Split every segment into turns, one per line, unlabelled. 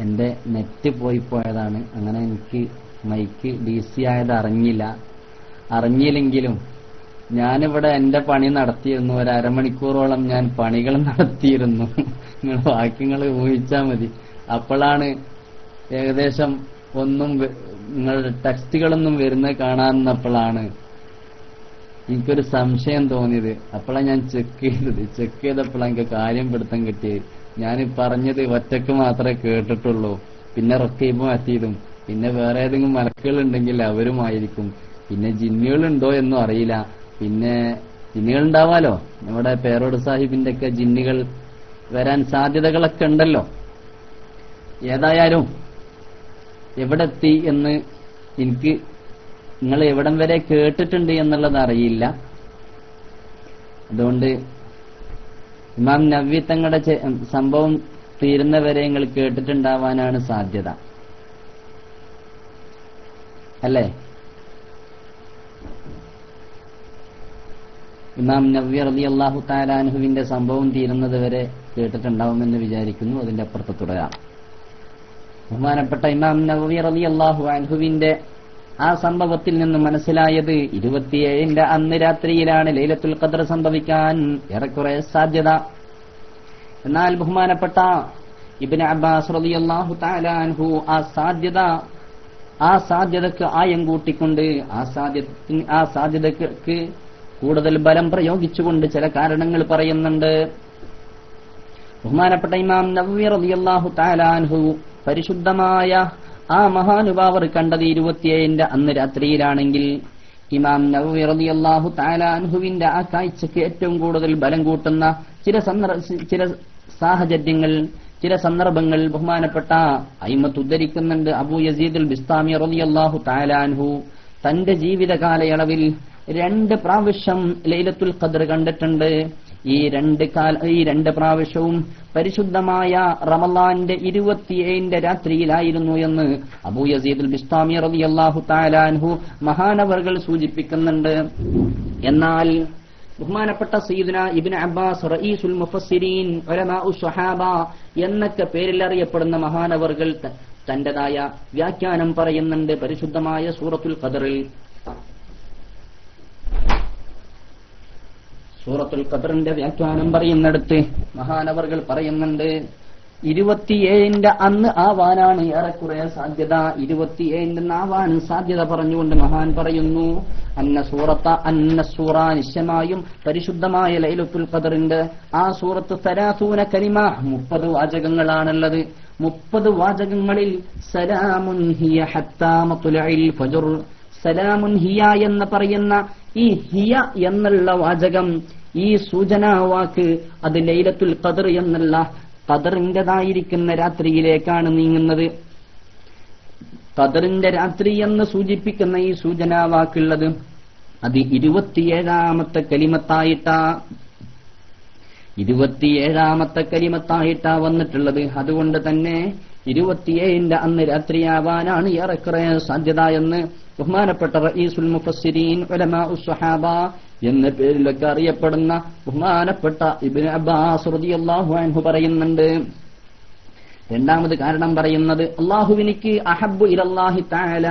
എൻ്റെ നെറ്റ് പോയതാണ്. അങ്ങനെ എനിക്ക് മൈക്ക് DC ആയത് അറിഞ്ഞില്ലെങ്കിലും ഞാനിവിടെ എൻ്റെ പണി നടത്തിയിരുന്നു. ഒരു അരമണിക്കൂറോളം ഞാൻ പണികൾ നടത്തിയിരുന്നു. നിങ്ങൾ വാക്യങ്ങൾ ഊഹിച്ചാൽ മതി. അപ്പോഴാണ് ഏകദേശം ഒന്നും നിങ്ങളുടെ ടെക്സ്റ്റുകളൊന്നും വരുന്നത് കാണാറുന്നപ്പോഴാണ് എനിക്കൊരു സംശയം തോന്നിയത്. അപ്പോഴാണ് ഞാൻ ചെക്ക് ചെയ്തപ്പോഴാണ് എനിക്ക് കാര്യം പിടുത്തം കിട്ടിയത്. ഞാൻ പറഞ്ഞത് ഒറ്റക്ക് മാത്രമേ കേട്ടിട്ടുള്ളൂ. പിന്നെ റൊക്കീബും എത്തിയതും പിന്നെ വേറെ ഏതെങ്കിലും മലക്കുകൾ ഉണ്ടെങ്കിൽ അവരുമായിരിക്കും. പിന്നെ ജിന്നുകളുണ്ടോ എന്നും അറിയില്ല. പിന്നെ ജിന്നുകൾ ഉണ്ടാവാലോ, നമ്മുടെ പേരോട് സാഹിബിന്റെ ഒക്കെ ജിന്നുകൾ വരാൻ സാധ്യതകളൊക്കെ ഉണ്ടല്ലോ. ഏതായാലും എവിടെ എത്തി എന്ന് എനിക്ക് നിങ്ങൾ എവിടം വരെ കേട്ടിട്ടുണ്ട് എന്നുള്ളത് അറിയില്ല. അതുകൊണ്ട് ഇമാം നവവി തങ്ങളുടെ സംഭവം തീരുന്നവരെ നിങ്ങൾ കേട്ടിട്ടുണ്ടാവാനാണ് സാധ്യത, അല്ലേ? ഇമാം നവവി റളിയല്ലാഹു തആല അൻഹുവിന്റെ സംഭവം തീരുന്നത് വരെ കേട്ടിട്ടുണ്ടാവുമെന്ന് വിചാരിക്കുന്നു. അതിന്റെ അപ്പുറത്ത് തുടരാം. ബഹുമാനപ്പെട്ട ഇമാം നവവി റളിയല്ലാഹു അൻഹുവിന്റെ ആ സംഭവത്തിൽ നിന്ന് മനസ്സിലായത് 27ന്റെ അന്ന് രാത്രിയിലാണ് ലൈലത്തുൽ ഖദ്ർ സംഭവിക്കാൻ ഏറെക്കുറെ സാധ്യത. എന്നാൽ ബഹുമാനപ്പെട്ട ഇബ്നു അബ്ബാസ് റളിയല്ലാഹു തആല അൻഹു ആ സാധ്യതക്ക് ആയം കൂട്ടിക്കൊണ്ട് ആ സാധ്യതക്ക് കൂടുതൽ ബലം പ്രയോഗിച്ചുകൊണ്ട് ചില കാരണങ്ങൾ പറയുന്നുണ്ട്. ബഹുമാനപ്പെട്ട ഇമാം നവവി റളിയല്ലാഹു തആല അൻഹു പരിശുദ്ധമായ ആ മഹാനുഭാവർ കണ്ടത് 27ന്റെ അന്ന് രാത്രിയിലാണെങ്കിൽ ഇമാം നവവി റളിയല്ലാഹു തആല അൻഹുവിന്റെ ആ കാഴ്ചയ്ക്ക് ഏറ്റവും കൂടുതൽ ബലം കൂട്ടുന്ന ചില സാഹചര്യങ്ങൾ, ചില സന്ദർഭങ്ങൾ ബഹുമാനപ്പെട്ട അയിമത്ത് ഉദ്ധരിക്കുന്നുണ്ട്. അബൂ യസീദുൽ ബിസ്താമി റളിയല്ലാഹു തആല അൻഹു തന്റെ ജീവിത കാലയളവിൽ 2 പ്രാവശ്യം ലൈലത്തുൽ ഖദ്ർ കണ്ടിട്ടുണ്ട്. ഈ രണ്ട് പ്രാവശ്യവും പരിശുദ്ധമായ റമളാന്റെ 27ന്റെ രാത്രിയിലായിരുന്നു എന്ന് അബൂ യസീദുൽ ബിസ്താമി റളിയല്ലാഹു തആല അൻഹു മഹാനവർകൾ സൂചിപ്പിക്കുന്നുണ്ട്. എന്നാൽ ബഹുമാനപ്പെട്ട സയ്യിദുന ഇബ്നു അബ്ബാസ് റഈസുൽ മുഫസ്സിരീൻ ഉലമാഉ സ്വഹാബ എന്നൊക്കെ പേരിൽ അറിയപ്പെടുന്ന മഹാനവർകൾ തന്റേതായ വ്യാഖ്യാനം പറയുന്നുണ്ട്. പരിശുദ്ധമായ സൂറത്തുൽ ഖദ്റിന്റെ വ്യാഖ്യാനം പറയുന്നിടത്ത് മഹാനവർകൾ പറയുന്നുണ്ട് 27ന്റെ അന്ന് ആവാനാണ് ഏറെക്കുറെ സാധ്യത. 27ന്റെ ആവാൻ സാധ്യത പറഞ്ഞുകൊണ്ട് മഹാൻ പറയുന്നു, അന്ന നിശ്ചയമായും പരിശുദ്ധമായ ലൈലത്തുൽ ഖദ്റിന്റെ ആ സൂറത്ത് 30 കലിമ 30 വാചകങ്ങളാണുള്ളത്. 30 വാചകങ്ങളിൽ സലാമുൻ ഹിയ ഹത്താ മത്ലഇൽ ഫജ്ർ, സലാമുൻ ഹിയ എന്ന് പറയുന്ന ഈ ഹിയ എന്നുള്ള വാചകം, ഈ സൂചനാവാക്ക് അത് ലൈലത്തുൽ ഖദ്ർ എന്നുള്ള ഖദറിന്റേതായിരിക്കുന്ന രാത്രിയിലേക്കാണ് നീങ്ങുന്നത്. ഖദറിന്റെ രാത്രി എന്ന് സൂചിപ്പിക്കുന്ന ഈ സൂചനാവാക്കുള്ളത് അത് 27ാമത്തെ കലിമത്തായിട്ടാ വന്നിട്ടുള്ളത്. അതുകൊണ്ട് തന്നെ 27ന്റെ അന്ന് രാത്രിയാവാനാണ് ഏറെക്കുറെ സാധ്യത എന്ന് ബഹുമാനപ്പെട്ട റഈസുൽ മുഫസ്സിരീൻ ഉലമാഉ സ്വഹാബ എന്ന പേരിലൊക്കെ അറിയപ്പെടുന്ന ബഹുമാനപ്പെട്ട ഇബ്നു അബ്ബാസ് റളിയല്ലാഹു അൻഹു പറയുന്നുണ്ട്. രണ്ടാമത് കാരണം പറയുന്നത് അല്ലാഹുവിനിക്ക് അഹബ്ബു ഇലല്ലാഹി തആല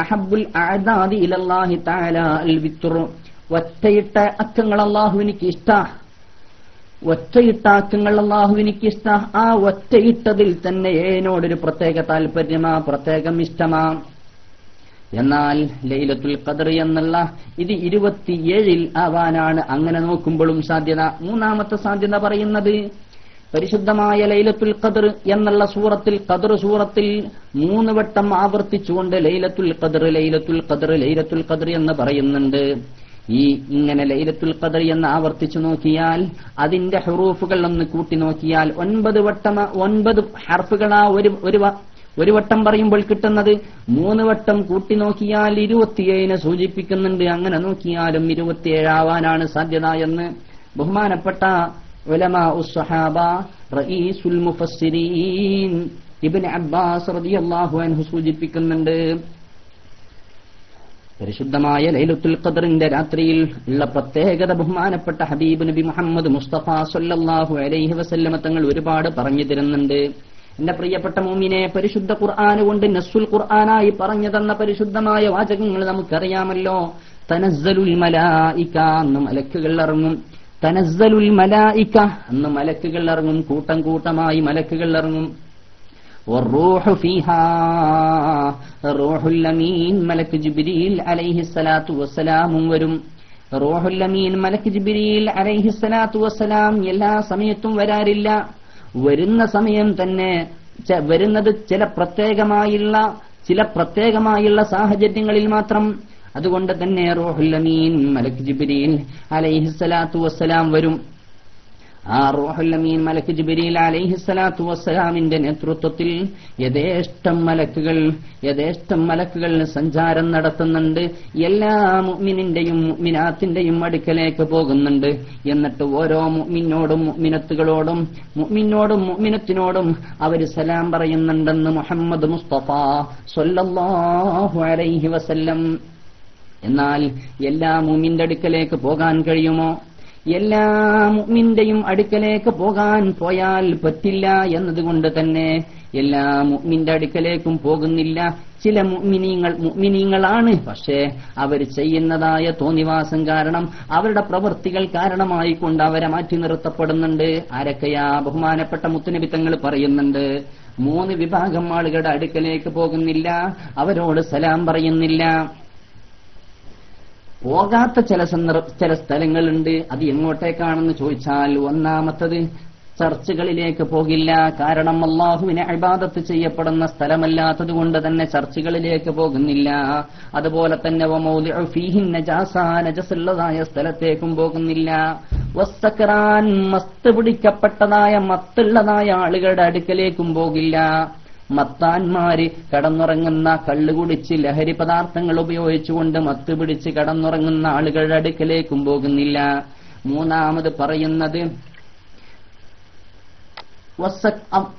അഹബ്ബുൽ അഅദാദി ഇലല്ലാഹി തആല അൽ വിത്ർ, ഒറ്റയിട്ട അക്കങ്ങൾ അല്ലാഹുവിനിക്ക് ഇഷ്ടമാണ്. ഒറ്റയിട്ടാക്കങ്ങൾ അല്ലാഹുവിനിക്ക് ഇഷ്ടമാണ്. ആ ഒറ്റയിട്ടതിൽ തന്നെ ഏനോടൊരു പ്രത്യേക താല്പര്യമാ, പ്രത്യേകം ഇഷ്ടമാ. എന്നാൽ ലൈലത്തുൽ ഖദ്ർ എന്നുള്ള ഇത് 27ൽ ആവാനാണ് അങ്ങനെ നോക്കുമ്പോഴും സാധ്യത. മൂന്നാമത്തെ സാധ്യത പറയുന്നത് പരിശുദ്ധമായ ലൈലത്തുൽ ഖദ്ർ എന്നുള്ള സൂറത്തിൽ, ഖദ്ർ സൂറത്തിൽ 3 വട്ടം ആവർത്തിച്ചുകൊണ്ട് ലൈലത്തുൽ ഖദ്ർ എന്ന് പറയുന്നുണ്ട്. ഈ ഇങ്ങനെ ലൈലത്തുൽ ഖദ്ർ എന്ന് ആവർത്തിച്ചു നോക്കിയാൽ അതിന്റെ ഹുറൂഫുകൾ ഒന്ന് കൂട്ടി നോക്കിയാൽ 9 ഹർഫുകളാ ഒരു വട്ടം പറയുമ്പോൾ കിട്ടുന്നത്. 3 വട്ടം കൂട്ടി നോക്കിയാൽ 27 സൂചിപ്പിക്കുന്നുണ്ട്. അങ്ങനെ നോക്കിയാലും 27 ആവാനാണ് സാധ്യത എന്ന് ബഹുമാനപ്പെട്ട ഉലമാഉ സ്വഹാബ റഈസുൽ മുഫസ്സിരീൻ ഇബ്നു അബ്ബാസ് റളിയല്ലാഹു അൻഹു സൂചിപ്പിക്കുന്നുണ്ട്. പരിശുദ്ധമായ ലൈലത്തുൽ ഖദ്റിന്റെ രാത്രിയിൽ ഉള്ള പ്രത്യേകത ബഹുമാനപ്പെട്ട ഹബീബ് നബി മുഹമ്മദ് മുസ്തഫ സ്വല്ലല്ലാഹു അലൈഹി വസല്ലമ തങ്ങൾ ഒരുപാട് പറഞ്ഞു തരുന്നുണ്ട്. എന്റെ പ്രിയപ്പെട്ട മുഅ്മിനെ, പരിശുദ്ധ ഖുർആൻ കൊണ്ട് നസ്സുൽ ഖുർആനായി പറഞ്ഞു തന്ന പരിശുദ്ധമായ വാചകങ്ങൾ നമുക്കറിയാമല്ലോ. തനസ്സലുൽ മലായിക, അന്ന് മലക്കുകൾ ഇറങ്ങും. തനസ്സലുൽ മലായിക, അന്ന് മലക്കുകൾ ഇറങ്ങും, കൂട്ടം കൂട്ടമായി മലക്കുകൾ ഇറങ്ങും. വറൂഹു ഫീഹാ, റൂഹുൽ അമീൻ മലക്ക് ജിബ്രീൽ അലൈഹിസ്സലാത്തു വസ്സലാമും വരും. റൂഹുൽ അമീൻ മലക്ക് ജിബ്രീൽ അലൈഹിസ്സലാത്തു വസ്സലാം എല്ലാ സമയത്തും വരാറില്ല. വരുന്ന സമയം തന്നെ വരുന്നത് ചില പ്രത്യേകമായുള്ള സാഹചര്യങ്ങളിൽ മാത്രം. അതുകൊണ്ട് തന്നെ റൂഹുൽ അമീൻ മലക്ക് ജിബ്രീൽ അലൈഹിസ്സലാത്തു വസ്സലാം വരും. ആ റൂഹുൽ അമീൻ മലക്ക് ജിബ്രീൽ അലൈഹിസ്സലാത്തു വസ്സലാമിന്റെ നേതൃത്വത്തിൽ യഥേഷ്ടം മലക്കുകൾ സഞ്ചാരം നടത്തുന്നുണ്ട്. എല്ലാ മുഅ്മിനിന്റെയും മുഅ്മിനാത്തിന്റെയും അടുക്കലേക്ക് പോകുന്നുണ്ട്. എന്നിട്ട് ഓരോ മുഅ്മിനോടും മുഅ്മിനത്തിനോടും അവർ സലാം പറയുന്നുണ്ടെന്ന് മുഹമ്മദ് മുസ്തഫ സ്വല്ലല്ലാഹു അലൈഹി വസല്ലം. എന്നാൽ എല്ലാ മുഅ്മിന്റെ അടുക്കലേക്ക് പോകാൻ കഴിയുമോ? എല്ലാ മുഅ്മിന്റെയും അടുക്കലേക്ക് പോയാൽ പറ്റില്ല എന്നതുകൊണ്ട് തന്നെ എല്ലാ മുഅ്മിന്റെ അടുക്കലേക്കും പോകുന്നില്ല. ചില മുഅ്മിനീങ്ങളാണ്, പക്ഷേ അവർ ചെയ്യുന്നതായ തോന്നിവാസം കാരണം, അവരുടെ പ്രവൃത്തികൾ കാരണമായി കൊണ്ട് അവരെ മാറ്റി നിർത്തപ്പെടുന്നുണ്ട്. ആരൊക്കെയാ? ബഹുമാനപ്പെട്ട മുത്തുനബി തങ്ങൾ പറയുന്നുണ്ട്, 3 വിഭാഗം ആളുകളുടെ അടുക്കലേക്ക് പോകുന്നില്ല, അവരോട് സലാം പറയുന്നില്ല. പോകാത്ത ചില സ്ഥലങ്ങളുണ്ട്. അത് എങ്ങോട്ടേക്കാണെന്ന് ചോദിച്ചാൽ, ഒന്നാമത്തത് ചർച്ചുകളിലേക്ക് പോകില്ല. കാരണം അല്ലാഹുവിനെ ഇബാദത്ത് ചെയ്യപ്പെടുന്ന സ്ഥലമല്ലാത്തത് കൊണ്ട് തന്നെ ചർച്ചുകളിലേക്ക് പോകുന്നില്ല. അതുപോലെ തന്നെ വമൗദിഉ ഫീഹി നജാസ, നജസുള്ളതായ സ്ഥലത്തേക്കും പോകുന്നില്ല. വസ്സക്റാൻ, മത്ത് പിടിക്കപ്പെട്ടതായ മത്തുള്ളതായ ആളുകളുടെ അടുക്കലേക്കും പോകില്ല. മത്താന്മാര് കടന്നുറങ്ങുന്ന, കള്ളുകുടിച്ച് ലഹരി പദാർത്ഥങ്ങൾ ഉപയോഗിച്ചുകൊണ്ട് മത്ത് പിടിച്ച് കടന്നുറങ്ങുന്ന ആളുകളുടെ അടുക്കലേക്കും പോകുന്നില്ല. മൂന്നാമത് പറയുന്നത്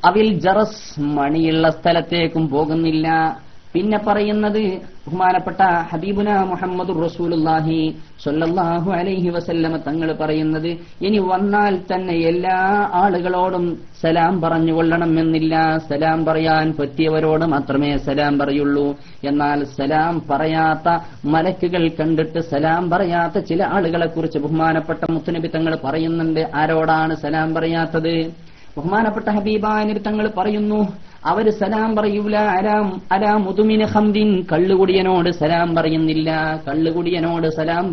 അവിൽ ജറസ്, മണിയുള്ള സ്ഥലത്തേക്കും പോകുന്നില്ല. പിന്നെ പറയുന്നത് ബഹുമാനപ്പെട്ട ഹബീബുന മുഹമ്മദുർ റസൂലുള്ളാഹി സ്വല്ലല്ലാഹു അലൈഹി വസല്ലമ തങ്ങൾ പറയുന്നത്, ഇനി വന്നാൽ തന്നെ എല്ലാ ആളുകളോടും സലാം പറഞ്ഞുകൊള്ളണമെന്നില്ല. സലാം പറയാൻ പറ്റിയവരോട് മാത്രമേ സലാം പറയുള്ളൂ. എന്നാൽ സലാം പറയാത്ത മലക്കുകൾ കണ്ടിട്ട് സലാം പറയാത്ത ചില ആളുകളെ കുറിച്ച് ബഹുമാനപ്പെട്ട മുത്തുനബി തങ്ങൾ പറയുന്നുണ്ട്. ആരോടാണ് സലാം പറയാത്തത്? ബഹുമാനപ്പെട്ട ഹബീബായ നബി തങ്ങൾ പറയുന്നു, അവര് സലാം പറയൂല അലാ മുതുമിന് ഹംദിൻ, കള്ളുകുടിയനോട് സലാം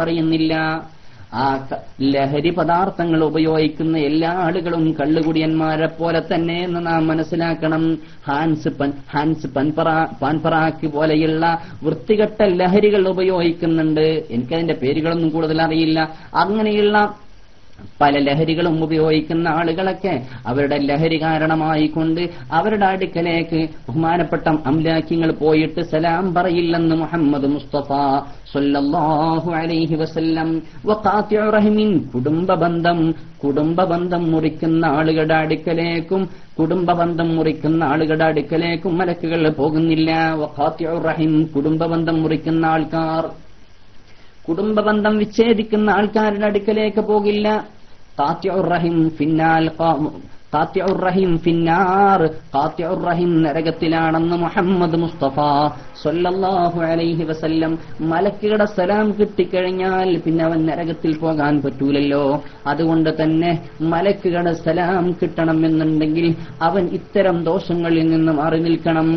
പറയുന്നില്ല. ആ ലഹരി പദാർത്ഥങ്ങൾ ഉപയോഗിക്കുന്ന എല്ലാ ആളുകളും കള്ളുകുടിയന്മാരെ പോലെ തന്നെ എന്ന് നാം മനസ്സിലാക്കണം. പാൻപറാക്ക് പോലെയുള്ള വൃത്തികെട്ട ലഹരികൾ ഉപയോഗിക്കുന്നുണ്ട്. എനിക്കതിന്റെ പേരുകളൊന്നും കൂടുതൽ അറിയില്ല. അങ്ങനെയുള്ള പല ലഹരികളും ഉപയോഗിക്കുന്ന ആളുകളൊക്കെ അവരുടെ ലഹരി കാരണമായിക്കൊണ്ട് അവരുടെ അടുക്കലേക്ക് ബഹുമാനപ്പെട്ട അംലാക്കിങ്ങൾ പോയിട്ട് സലാം പറയില്ലെന്ന് മുഹമ്മദ് മുസ്തഫ സ്വല്ലല്ലാഹു അലൈഹി വസല്ലം. വഖാതിഉ റഹിമിൻ, കുടുംബബന്ധം മുറിക്കുന്ന ആളുകളുടെ അടുക്കലേക്കും മലക്കുകൾ പോകുന്നില്ല. വഖാതിഉ റഹിം, കുടുംബബന്ധം മുറിക്കുന്ന ആൾക്കാർ, കുടുംബബന്ധം വിച്ഛേദിക്കുന്ന ആൾക്കാരുടെ അടുക്കലേക്ക് പോകില്ല. ഖാതിഉർ റഹിം ഫിന്നാർ, ഖാതിഉർ റഹിം നരകത്തിലാണെന്ന് മുഹമ്മദ് മുസ്തഫ സ്വല്ലല്ലാഹു അലൈഹി വസല്ലം. മലക്കുകളുടെ സലാം കിട്ടിക്കഴിഞ്ഞാൽ പിന്നെ അവൻ നരകത്തിൽ പോകാൻ പറ്റൂലല്ലോ. അതുകൊണ്ട് തന്നെ മലക്കുകളുടെ സലാം കിട്ടണം എന്നുണ്ടെങ്കിൽ അവൻ ഇത്തരം ദോഷങ്ങളിൽ നിന്ന് മാറി നിൽക്കണം.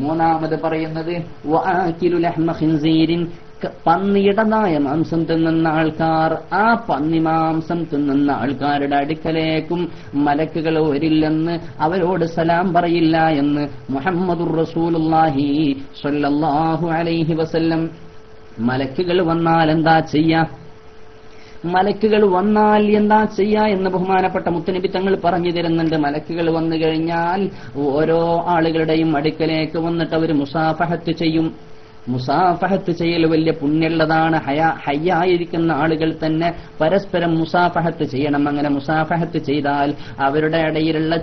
മൂന്നാമത് പറയുന്നത് വആകിലു ലഹ്മ ഖിൻസീരിൻ, പന്നിയുടേതായ മാംസം തിന്നുന്ന ആൾക്കാർ, ആ പന്നി മാംസം തിന്നുന്ന ആൾക്കാരുടെ അടുക്കലേക്കും മലക്കുകൾ വരില്ലെന്ന്, അവരോട് സലാം പറയില്ല എന്ന് മുഹമ്മദുർ റസൂലുള്ളാഹി സ്വല്ലല്ലാഹു അലൈഹി വസല്ലം. മലക്കുകൾ വന്നാൽ എന്താ ചെയ്യാ എന്ന് ബഹുമാനപ്പെട്ട മുത്തുനബി തങ്ങൾ പറഞ്ഞു തരുന്നുണ്ട്. മലക്കുകൾ വന്നു കഴിഞ്ഞാൽ ഓരോ ആളുകളുടെയും അടുക്കലേക്ക് വന്നിട്ട് അവർ മുസാഫഹത്ത് ചെയ്യും. മുസാഫഹത്ത് ചെയ്യൽ വലിയ പുണ്യമുള്ളതാണ്. ഹയ്യായിരിക്കുന്ന ആളുകൾ തന്നെ പരസ്പരം മുസാഫഹത്ത് ചെയ്യണം. അങ്ങനെ മുസാഫഹത്ത് ചെയ്താൽ അവരുടെ ഇടയിലുള്ള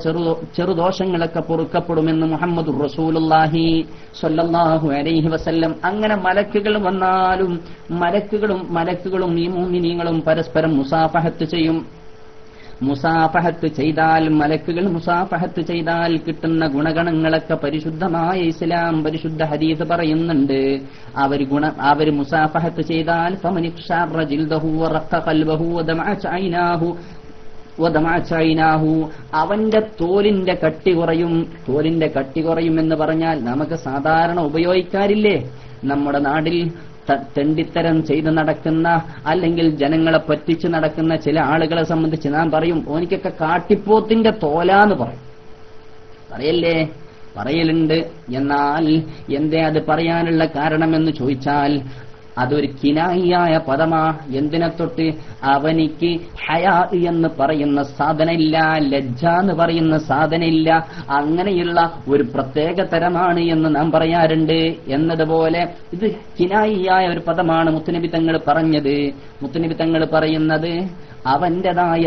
ചെറുദോഷങ്ങളൊക്കെ പൊറുക്കപ്പെടുമെന്ന് മുഹമ്മദുർ റസൂലുള്ളാഹി സ്വല്ലല്ലാഹു അലൈഹി വസല്ലം. അങ്ങനെ മലക്കുകൾ വന്നാലും മലക്കുകളും ഈ മുഅ്മിനീങ്ങളും പരസ്പരം മുസാഫഹത്ത് ചെയ്യും. മുസാഫഹത്ത് ചെയ്താൽ മലക്കുകൾ മുസാഫഹത്ത് ചെയ്താൽ കിട്ടുന്ന ഗുണഗണങ്ങളൊക്കെ പരിശുദ്ധമായ ഇസ്ലാം പരിശുദ്ധ ഹദീസ് പറയുന്നുണ്ട്. അവർ മുസാഫഹത്ത് ചെയ്താൽ ഫമനിക്ഷറ ജിൽദഹു വറഖ ഖൽബഹു വദമഅ ഐനാഹു അവന്റെ തോലിന്റെ കട്ടി കുറയും. തോലിന്റെ കട്ടി കുറയും എന്ന് പറഞ്ഞാൽ നമുക്ക് സാധാരണ ഉപയോഗിക്കാറില്ലേ? നമ്മുടെ നാട്ടിൽ തെണ്ടിത്തരം ചെയ്ത് നടക്കുന്ന അല്ലെങ്കിൽ ജനങ്ങളെ പറ്റിച്ച് നടക്കുന്ന ചില ആളുകളെ സംബന്ധിച്ച് നാം പറയും, ഓനിക്കൊക്കെ കാട്ടിപ്പോത്തിന്റെ തോലാന്ന് പറയലുണ്ട്. എന്നാൽ എന്തേ അത് പറയാനുള്ള കാരണമെന്ന് ചോദിച്ചാൽ അതൊരു കിനായിയായ പദമാ. എന്തിനെ തൊട്ട്? അവനിക്ക് ഹയാ എന്ന് പറയുന്ന സാധനമില്ല, ലജ്ജ എന്ന് പറയുന്ന സാധനമില്ല, അങ്ങനെയുള്ള ഒരു പ്രത്യേക തരമാണ് എന്ന് നാം പറയാറുണ്ട്. എന്നതുപോലെ ഇത് കിനായിയായ ഒരു പദമാണ് മുത്തുനബി തങ്ങൾ പറഞ്ഞത്. മുത്തുനബി തങ്ങൾ പറയുന്നത് അവന്റേതായ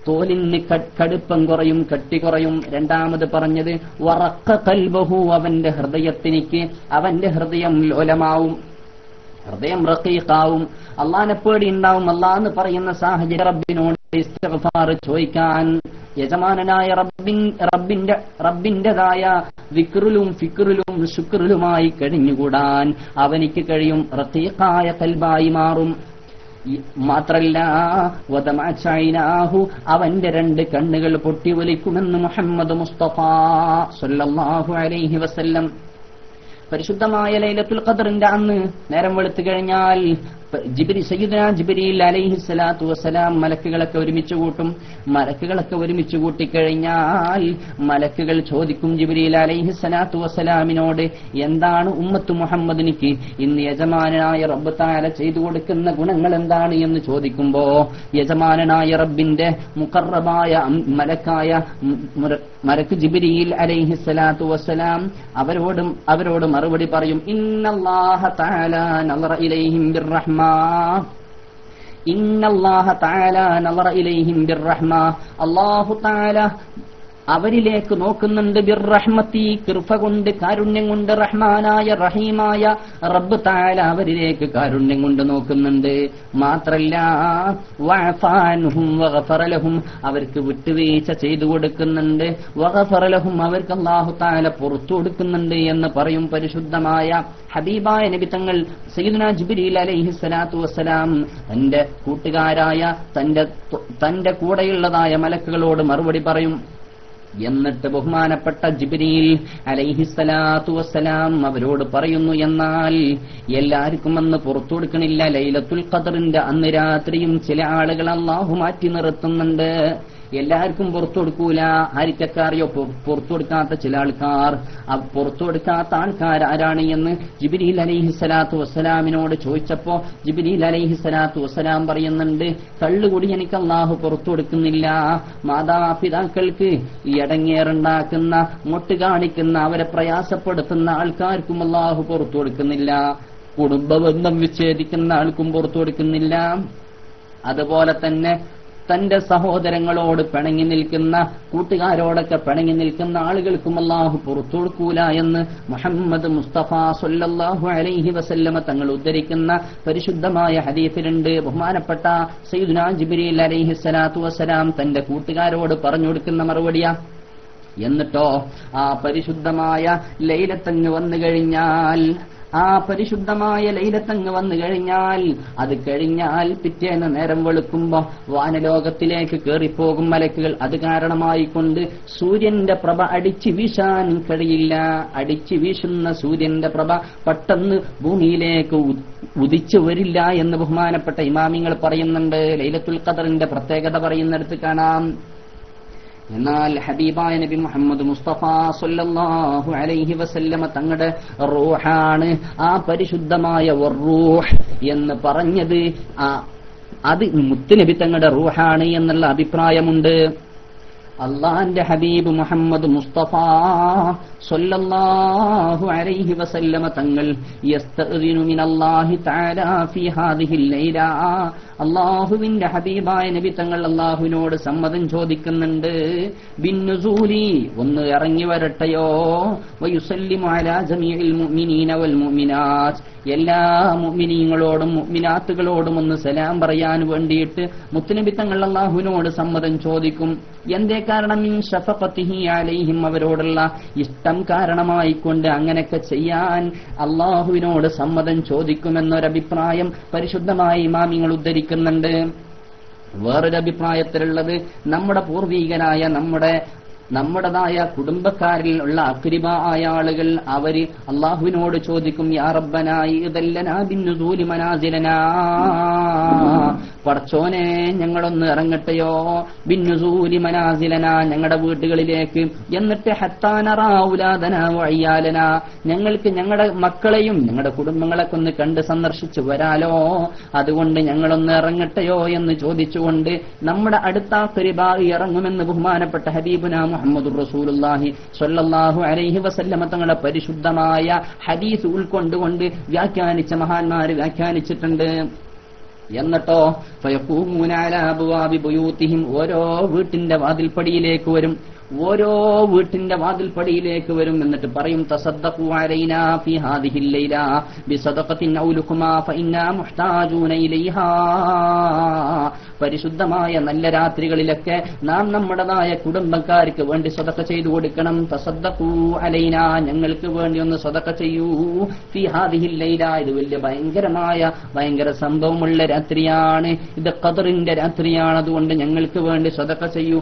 തോലിന് കടുപ്പം കുറയും, കട്ടി കുറയും. രണ്ടാമത് പറഞ്ഞത് വറഖ ഖൽബഹു അവന്റെ ഹൃദയത്തിനിക്ക് അവന്റെ ഹൃദയം ലോലമാവും, ഹൃദയം റഖീഖാവും, അള്ളാഹനെ പേടി ഉണ്ടാവും. അള്ളാഹ് പറയുന്ന സാഹചര്യം റബ്ബിനോട് ഇസ്തിഗ്ഫാർ ചോദിക്കാൻ യജമാനനായ റബ്ബിന്റേതായ വിക്റിലും ഫിക്റിലും ശുക്റിലുമായി കഴിഞ്ഞുകൂടാൻ അവനിക്ക് കഴിയും. റഖീഖായ ഖൽബായി മാറും. മാത്രല്ല വദമഅ അവന്റെ 2 കണ്ണുകൾ പൊട്ടിയൊലിക്കുമെന്ന് മുഹമ്മദ് മുസ്തഫ സല്ലല്ലാഹു അലൈഹി വസല്ലം. പരിശുദ്ധമായ ലൈലത്തുൽ ഖദ്റിന്റെ അന്ന് നേരം വെളുത്തു കഴിഞ്ഞാൽ സയ്യിദുനാ ജിബ്രീൽ അലൈഹിസ്സലാത്തു വസ്സലാം മലക്കുകളൊക്കെ ഒരുമിച്ച് കൂട്ടും. മലക്കുകളൊക്കെ ഒരുമിച്ച് കൂട്ടിക്കഴിഞ്ഞാൽ മലക്കുകൾ ചോദിക്കും ജിബ്രീൽ അലൈഹിസ്സലാത്തു വസ്സലാമിനോട്, എന്താണ് ഉമ്മത്ത് മുഹമ്മദിനിക്ക് ഇന്ന് യജമാനായ റബ്ബ് തആല ചെയ്തു കൊടുക്കുന്ന ഗുണങ്ങൾ എന്താണ് എന്ന് ചോദിക്കുമ്പോ യജമാനായ റബ്ബിന്റെ മുഖറബായ മലക്ക് ജിബ്രീൽ അലൈഹിസ്സലാത്തു വസ്സലാം അവരോട് മറുപടി പറയും, ഇന്നല്ലാഹ തആല നളറ ഇലൈഹിം ബിർറഹ്മ അല്ലാഹു തആല അവരിലേക്ക് നോക്കുന്നുണ്ട് ബിർറഹ്മത്തി കൃപ കൊണ്ട്, കാരുണ്യം കൊണ്ട്. റഹ്മാനായ റഹീമായ റബ്ബ് തആല അവരിലേക്ക് കാരുണ്യം കൊണ്ട് നോക്കുന്നുണ്ട്. മാത്രല്ല വഅഫാൻഹും വഗഫറ ലഹും അവർക്ക് വിട്ടുവീഴ്ച ചെയ്തു കൊടുക്കുന്നുണ്ട്. വഗഫറ ലഹും അവർക്ക് അല്ലാഹു തആല പുറത്തു കൊടുക്കുന്നുണ്ട് എന്ന് പറയും പരിശുദ്ധമായ ഹബീബായ നബി തങ്ങൾ സയ്യിദുനാ ജിബ്രീൽ അലൈഹിസ്സലാത്തു വസ്സലാം തന്റെ കൂട്ടുകാരായ തന്റെ കൂടെയുള്ളതായ മലക്കുകളോട് മറുപടി പറയും. എന്നിട്ട് ബഹുമാനപ്പെട്ട ജിബ്രീൽ അലൈഹിസ്സലാത്തു വസ്സലാം അവരോട് പറയുന്നു, എന്നാൽ എല്ലാവർക്കും അന്ന് പുറത്തു കൊടുക്കണില്ല. ലൈലത്തുൽ ഖദ്റിന്റെ അന്ന് രാത്രിയും ചില ആളുകൾ അല്ലാഹു മാറ്റി നിർത്തുന്നുണ്ട്. എല്ലാവർക്കും പുറത്തു കൊടുക്കൂല. ആർക്കൊക്കെ അറിയോ പുറത്തു കൊടുക്കാത്ത ചില ആൾക്കാർ? പുറത്തു കൊടുക്കാത്ത ആൾക്കാർ ആരാണ് എന്ന് ജിബ്രീൽ അലൈഹിസ്സലാത്തു വസ്സലാമിനോട് ചോദിച്ചപ്പോ ജിബ്രീൽ അലൈഹിസ്സലാത്തു വസ്സലാം പറയുന്നുണ്ട്, കള്ളുകൂടി എനിക്ക് അല്ലാഹു പുറത്തു കൊടുക്കുന്നില്ല. മാതാപിതാക്കൾക്ക് ഇടങ്ങേറുണ്ടാക്കുന്ന, മൊട്ട് കാണിക്കുന്ന, അവരെ പ്രയാസപ്പെടുത്തുന്ന ആൾക്കാർക്കും അല്ലാഹു പുറത്തു കൊടുക്കുന്നില്ല. കുടുംബബന്ധം വിച്ഛേദിക്കുന്ന ആൾക്കും പുറത്തു കൊടുക്കുന്നില്ല. അതുപോലെ തന്നെ തന്റെ സഹോദരങ്ങളോട് പിണങ്ങി നിൽക്കുന്ന, കൂട്ടുകാരോടൊക്കെ പിണങ്ങി നിൽക്കുന്ന ആളുകൾക്കും അല്ലാഹു പുറത്തു കൊടുക്കൂല എന്ന് മുഹമ്മദ് മുസ്തഫ സല്ലല്ലാഹു അലൈഹി വസല്ലമ തങ്ങൾ ഉദ്ധരിക്കുന്ന പരിശുദ്ധമായ ഹദീസിലുണ്ട്. ബഹുമാനപ്പെട്ട സയ്യിദുനാ ജിബ്രീൽ അലൈഹിസ്സലാത്തു വസ്സലാം തന്റെ കൂട്ടുകാരോട് പറഞ്ഞു കൊടുക്കുന്ന മറുപടിയാ. എന്നിട്ടോ ആ പരിശുദ്ധമായ ലൈലത്തങ്ങ് വന്നു കഴിഞ്ഞാൽ, അത് കഴിഞ്ഞാൽ പിറ്റേന്ന് നേരം വെളുക്കുമ്പോ വാനലോകത്തിലേക്ക് കയറിപ്പോകും മലക്കുകൾ. അത് കാരണമായിക്കൊണ്ട് സൂര്യന്റെ പ്രഭ അടിച്ചു വീശാൻ കഴിയില്ല. അടിച്ചു വീശുന്ന സൂര്യന്റെ പ്രഭ പെട്ടെന്ന് ഭൂമിയിലേക്ക് ഉദിച്ചു വരില്ല എന്ന് ബഹുമാനപ്പെട്ട ഇമാമിങ്ങൾ പറയുന്നുണ്ട്. ലൈലത്തുൽ ഖദ്റിന്റെ പ്രത്യേകത പറയുന്നിടത്ത് കാണാം. എന്നാൽ ഹബീബായ നബി മുഹമ്മദ് മുസ്തഫ സല്ലല്ലാഹു അലൈഹി വസല്ലമ തങ്ങളുടെ റൂഹാണ് ആ പരിശുദ്ധമായ റൂഹ് എന്ന് പറഞ്ഞത്. അത് മുത്തുനബി തങ്ങളുടെ റൂഹാണ് എന്നുള്ള അഭിപ്രായമുണ്ട്. അള്ളാന്റെ ഹബീബ് മുഹമ്മദ് മുസ്തഫ സ്വല്ലല്ലാഹു അലൈഹി വസല്ലമ തങ്ങൾ യസ്തഅ്ദിനു മിനല്ലാഹി തആല ഫീ ഹാദിഹിൽ ലൈല, അള്ളാഹുവിന്റെ ഹബീബായ നബി തങ്ങൾ അള്ളാഹുവിനോട് സമ്മതം ചോദിക്കുന്നുണ്ട്. ബിന്നുസൂലി, ഒന്ന് ഇറങ്ങി വരട്ടെയോ. വയുസല്ലിമു അലാ ജമീഇൽ മുഅ്മിനീന വൽ മുഅ്മിനാത്ത്, എല്ലാ മുഅ്മിനീങ്ങളോടും മുഅ്മിനാത്തുകളോടും ഒന്ന് സലാം പറയാൻ വേണ്ടിയിട്ട് മുത്തുനബി തങ്ങൾ അള്ളാഹുവിനോട് സമ്മതം ചോദിക്കും. എന്തേ കാരണം? മിൻ ശഫഖതിഹി അലൈഹിം, അവരോടുള്ള ഇഷ്ടം കാരണമായിക്കൊണ്ട് അങ്ങനെയൊക്കെ ചെയ്യാൻ അള്ളാഹുവിനോട് സമ്മതം ചോദിക്കുമെന്നൊരഭിപ്രായം പരിശുദ്ധമായ ഇമാമിങ്ങൾ ഉദ്ധരിക്കുന്നുണ്ട്. വേറൊരു അഭിപ്രായത്തിലുള്ളത്, നമ്മുടെ പൂർവീകനായ നമ്മുടേതായ കുടുംബക്കാരിൽ ഉള്ള അക്രിബ ആയ ആളുകൾ അവര് അള്ളാഹുവിനോട് ചോദിക്കും, യാ റബ്ബനാ ഇദല്ലനാ ബിന്നുസൂലി മനാസിലനാ, പടച്ചോനെ ഞങ്ങളൊന്ന് ഇറങ്ങട്ടെയോ, ബിന്നുസൂലി മനാസിലനാ, ഞങ്ങളുടെ വീട്ടുകളിലേക്ക്, എന്നിട്ട് ഹത്താ നറാ ഔലാദനാ വഅയ്യാലനാ, ഞങ്ങൾക്ക് ഞങ്ങളുടെ മക്കളെയും ഞങ്ങളുടെ കുടുംബങ്ങളൊക്കെ ഒന്ന് കണ്ട് സന്ദർശിച്ചു വരാലോ, അതുകൊണ്ട് ഞങ്ങളൊന്ന് ഇറങ്ങട്ടെയോ എന്ന് ചോദിച്ചുകൊണ്ട് നമ്മുടെ അടുത്ത അക്രിബ ഇറങ്ങുമെന്ന് ബഹുമാനപ്പെട്ട ഹബീബുനാ മുഹമ്മദുർ റസൂലുള്ളാഹി സ്വല്ലല്ലാഹു അലൈഹി വസല്ലമ തങ്ങളുടെ പരിശുദ്ധമായ ഹദീസ് ഉൾക്കൊണ്ടുകൊണ്ട് വ്യാഖ്യാനിച്ച മഹാന്മാര് വ്യാഖ്യാനിച്ചിട്ടുണ്ട്. എന്നിട്ടോ ഫയഖൂമൂന അലാ അബ്വാബി ബുയൂതിഹിം, ഓരോ വീട്ടിന്റെ വാതിൽപ്പടിയിലേക്ക് വരും, ഓരോ വീട്ടിന്റെ വാതിൽപ്പടിയിലേക്ക് വരും. എന്നിട്ട് പറയും, തസദ്ദഖൂ അലൈനാ ഫീ ഹാദിഹിൽ ലൈല ബിസദഖത്തിൻ ഔ ലുഖ്മാ ഫഇന്നാ മുഹ്താജൂന ഇലൈഹാ, പരിശുദ്ധമായ നല്ല രാത്രികളിലൊക്കെ നാം നമ്മുടേതായ കുടുംബക്കാർക്ക് വേണ്ടി സദഖ ചെയ്തു കൊടുക്കണം. തസദ്ദഖൂ അലൈനാ, ഞങ്ങൾക്ക് വേണ്ടി ഒന്ന് സദഖ ചെയ്യൂ. ഫീ ഹാദിഹിൽ ലൈല, ഇത് വലിയ ഭയങ്കര സംഭവമുള്ള രാത്രിയാണ്, ഇത് ഖദറിന്റെ രാത്രിയാണ്, അതുകൊണ്ട് ഞങ്ങൾക്ക് വേണ്ടി സദഖ ചെയ്യൂ.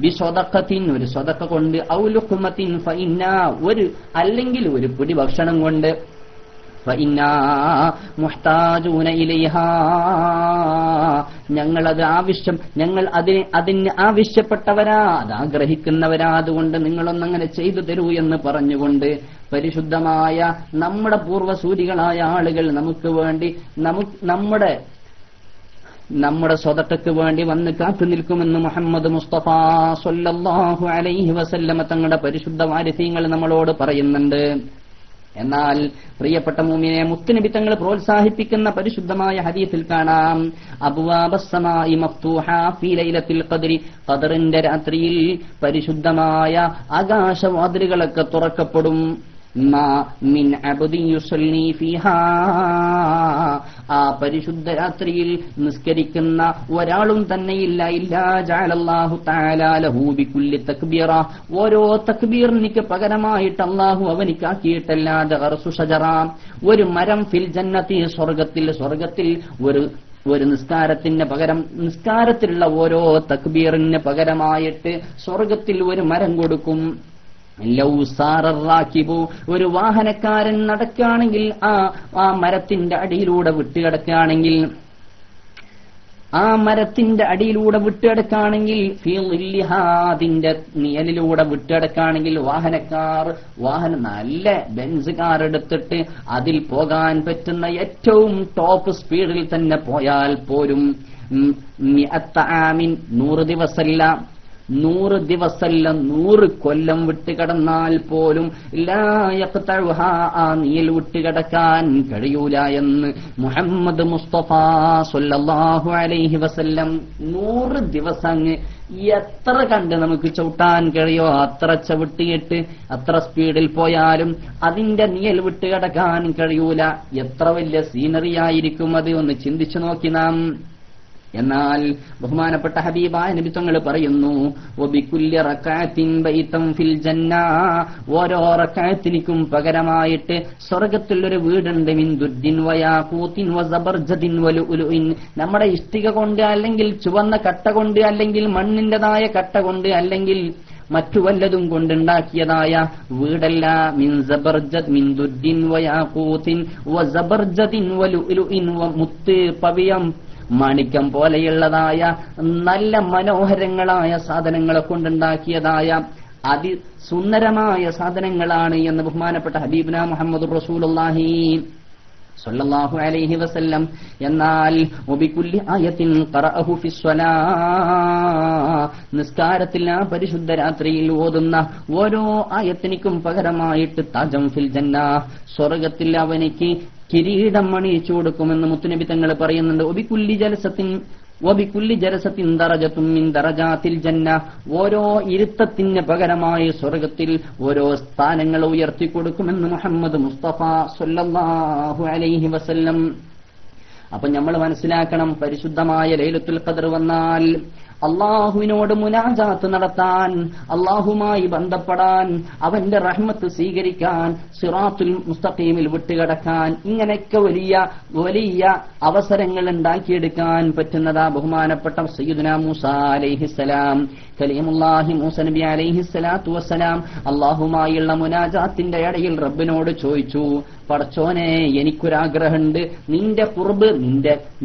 ബിസ്വദഖത്തിൻ, ഒരു സദഖ കൊണ്ട്, ഔ ലുഖ്മത്തിൻ ഫഇന്നാ, അല്ലെങ്കിൽ ഒരു പിടി ഭക്ഷണം കൊണ്ട്, ഫഇന്നാ മുഹ്താജൂന ഇലൈഹാ, ഞങ്ങൾ അതിന് ആവശ്യപ്പെട്ടവരാ, അത് ആഗ്രഹിക്കുന്നവരാ, അതുകൊണ്ട് നിങ്ങളൊന്നങ്ങനെ ചെയ്തു തരൂ എന്ന് പറഞ്ഞുകൊണ്ട് പരിശുദ്ധമായ നമ്മുടെ പൂർവ്വസൂരികളായ ആളുകൾ നമുക്ക് വേണ്ടി നമ്മുടെ സ്വതക്കക്ക് വേണ്ടി വന്ന് കാത്തു നിൽക്കുമെന്ന് മുഹമ്മദ് മുസ്തഫ സ്വല്ലല്ലാഹു അലൈഹി വസല്ലമ തങ്ങളുടെ പരിശുദ്ധ വാരിസീങ്ങൾ നമ്മളോട് പറയുന്നുണ്ട്. എന്നാൽ പ്രിയപ്പെട്ട മുഅ്മിനെ, മുത്തുനബി തങ്ങൾ പ്രോത്സാഹിപ്പിക്കുന്ന പരിശുദ്ധമായ ഹദീസിൽ കാണാം, അബ്വാബസ് സമാഇ മഫ്തൂഹ ഫീ ലൈലത്തിൽ ഖദ്രി, ഖദറിന്റെ രാത്രിയിൽ പരിശുദ്ധമായ ആകാശവാതിലുകളൊക്കെ തുറക്കപ്പെടും. മിൻ അബ്ദി യുസല്ലി ഫീഹാ, ആ പരിശുദ്ധ രാത്രിയിൽ നിസ്കരിക്കുന്ന ഒരാളും തന്നെയില്ല, ഇല്ലാ ജഅലല്ലാഹു തആല ലഹു ബികുല്ലി തക്ബീറ, ഓരോ തക്ബീറിനിക്ക് പകരമായിട്ട് അല്ലാഹു അവനിക്കാക്കിയിട്ടല്ലാതെ ഗർസു ഷജറ, ഒരു മരം ഫിൽ ജന്നത്തി, സ്വർഗത്തിൽ ഒരു നിസ്കാരത്തിന് പകരം, നിസ്കാരത്തിലുള്ള ഓരോ തക്ബീറിന് പകരമായിട്ട് സ്വർഗത്തിൽ ഒരു മരം കൊടുക്കും. ഒരു വാഹനക്കാരൻ നടക്കുകയാണെങ്കിൽ ആ മരത്തിന്റെ അടിയിലൂടെ വിട്ടുകിടക്കുകയാണെങ്കിൽ, അതിന്റെ നിഴലിലൂടെ വിട്ടുകിടക്കുകയാണെങ്കിൽ, വാഹനം നല്ല ബെൻസ് കാർ എടുത്തിട്ട് അതിൽ പോകാൻ പറ്റുന്ന ഏറ്റവും ടോപ്പ് സ്പീഡിൽ തന്നെ പോയാൽ പോലും 100 ദിവസമല്ല 100 കൊല്ലം വിട്ടുകിടന്നാൽ പോലും ആ നീൽ വിട്ടുകിടക്കാൻ കഴിയൂല എന്ന് മുഹമ്മദ് മുസ്തഫ സ്വല്ലല്ലാഹു അലൈഹി വസല്ലം. 100 ദിവസം എത്ര കണ്ട് നമുക്ക് ചവിട്ടാൻ കഴിയോ അത്ര ചവിട്ടിയിട്ട് അത്ര സ്പീഡിൽ പോയാലും അതിന്റെ നിഴൽ വിട്ടുകിടക്കാൻ കഴിയൂല. എത്ര വലിയ സീനറി ആയിരിക്കും അത്, ഒന്ന് ചിന്തിച്ചു നോക്കി നാം. എന്നാൽ ബഹുമാനപ്പെട്ട ഹബീബായ നബി തങ്ങൾ പറയുന്നു, വബികുല്ലി റകഅത്തിൻ ബൈതൻ ഫിൽ ജന്ന, ഓരോ റകഅത്തിനും പകരമായിട്ട് സ്വർഗ്ഗത്തിൽ ഒരു വീടുണ്ട്. മിൻ ദുദ്ദിൻ വയാഖൂത്തിൻ വസബർജദിൻ വലുഉലുഇൻ, നമ്മുടെ ഇഷ്ടിക കൊണ്ട്, അല്ലെങ്കിൽ ചുവന്ന കട്ട കൊണ്ട്, അല്ലെങ്കിൽ മണ്ണിന്റേതായ കട്ട കൊണ്ട്, അല്ലെങ്കിൽ മറ്റു വല്ലതും കൊണ്ടുണ്ടാക്കിയതായ വീടല്ല. മിൻ സബർജദ് മിൻ ദുദ്ദിൻ വയാഖൂത്തിൻ വസബർജദിൻ വലുഉലുഇൻ, മുത്ത്, പവിയം, മാണിക്യം പോലെയുള്ളതായ നല്ല മനോഹരങ്ങളായ സാധനങ്ങളെ കൊണ്ടുണ്ടാക്കിയതായ അതിസുന്ദരമായ സാധനങ്ങളാണ് എന്ന് ബഹുമാനപ്പെട്ട ഹബീബുനാ മുഹമ്മദ് റസൂലുള്ളാഹി സ്വല്ലല്ലാഹു അലൈഹി വസല്ലം. എന്നാൽ വബികുല്ലി ആയത്തിൻ ഖറഅഹു ഫിസ്സലാ, നിസ്കാരത്തിൽ ആ പരിശുദ്ധ രാത്രിയിൽ ഓതുന്ന ഓരോ ആയത്തിനും പകരമായിട്ട് താജം ഫിൽ ജന്ന, സ്വർഗത്തിൽ അവനിക്ക് കിരീടം അണിയിച്ചു കൊടുക്കുമെന്ന് മുത്തുനബി തങ്ങൾ പറയുന്നുണ്ട്. വബികുല്ലി ജലസത്തിൻ ദറജത്തും മിൻ ദറജാത്തിൽ ജന്ന, ഓരോ ഇരുത്തത്തിന് പകരമായി സ്വർഗത്തിൽ ഓരോ സ്ഥാനങ്ങൾ ഉയർത്തിക്കൊടുക്കുമെന്ന് മുഹമ്മദ് മുസ്തഫ സ്വല്ലല്ലാഹു അലൈഹി വസല്ലം. അപ്പൊ നമ്മൾ മനസ്സിലാക്കണം, പരിശുദ്ധമായ ലൈലത്തുൽ ഖദ്ർ വന്നാൽ അള്ളാഹുവിനോട് മുനാജാത്ത് നടത്താൻ, അള്ളാഹുമായി ബന്ധപ്പെടാൻ, അവന്റെ റഹ്മത്ത് സ്വീകരിക്കാൻ, സിറാത്തുൽ മുസ്തഖീമിൽ വിട്ടുകിടക്കാൻ, ഇങ്ങനെയൊക്കെ വലിയ വലിയ അവസരങ്ങൾ ഉണ്ടാക്കിയെടുക്കാൻ പറ്റുന്നതാ ബഹുമാനപ്പെട്ട സയ്യിദുനാ മൂസ അലൈഹിസ്സലാം, കലീമുല്ലാഹി മൂസ നബി അലൈഹിസ്സലാത്തു വസ്സലാം അള്ളാഹുമായുള്ള മുനാജാത്തിന്റെ ഇടയിൽ റബ്ബിനോട് ചോദിച്ചു, പടച്ചോനെ എനിക്കൊരാഗ്രഹമുണ്ട്, നിന്റെ ഖുർബ്,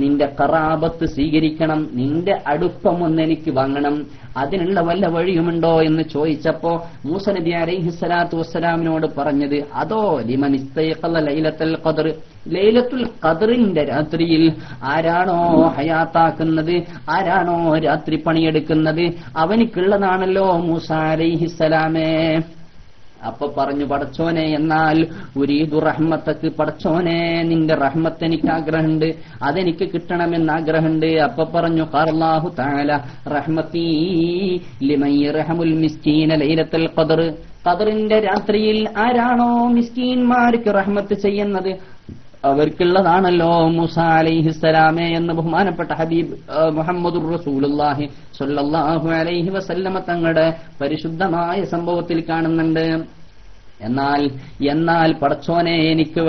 നിന്റെ ഖറാബത്ത് സ്വീകരിക്കണം, നിന്റെ അടുപ്പം ഒന്ന് എനിക്ക് വാങ്ങണം, അതിനുള്ള വല്ല വഴിയുമുണ്ടോ എന്ന് ചോദിച്ചപ്പോ മൂസ നബി അലൈഹിസ്സലാത്തു വസ്സലാമിനോട് പറഞ്ഞത്, അതോ ലിമൻ ഇസ്തയഖല ലൈലത്തുൽ ഖദ്ർ, ലൈലത്തുൽ ഖദ്റിന്റെ രാത്രിയിൽ ആരാണോ ഹയാത്താക്കുന്നത്, ആരാണോ രാത്രി പണിയെടുക്കുന്നത്, അവനിക്കുള്ളതാണല്ലോ മൂസ അലൈഹിസ്സലാമേ. അപ്പൊ പറഞ്ഞു, പടച്ചോനെ എന്നാൽ ഉരീദു റഹ്മത്തക്ക്, പടച്ചോനെ നിന്റെ റഹ്മത്ത് എനിക്ക് ആഗ്രഹമുണ്ട്, അതെനിക്ക് കിട്ടണമെന്ന് ആഗ്രഹമുണ്ട്. അപ്പൊ പറഞ്ഞു, ഖാലല്ലാഹു തആല റഹ്മതീ ലിമൻ യർഹമുൽ മിസ്കീന ലൈലത്തുൽ ഖദ്ർ, ഖദ്റിന്റെ രാത്രിയിൽ ആരാണോ മിസ്കീന്മാർക്ക് റഹ്മത്ത് ചെയ്യുന്നത് അവർക്കുള്ളതാണല്ലോ മൂസ അലൈഹിസ്സലാമേ എന്ന് ബഹുമാനപ്പെട്ട ഹബീബ് മുഹമ്മദുർ റസൂലുള്ളാഹി സ്വല്ലല്ലാഹു അലൈഹി വസല്ലമ തങ്ങളുടെ പരിശുദ്ധമായ സംഭവത്തിൽ കാണുന്നുണ്ട്. എന്നാൽ പടച്ചോനെ എനിക്ക്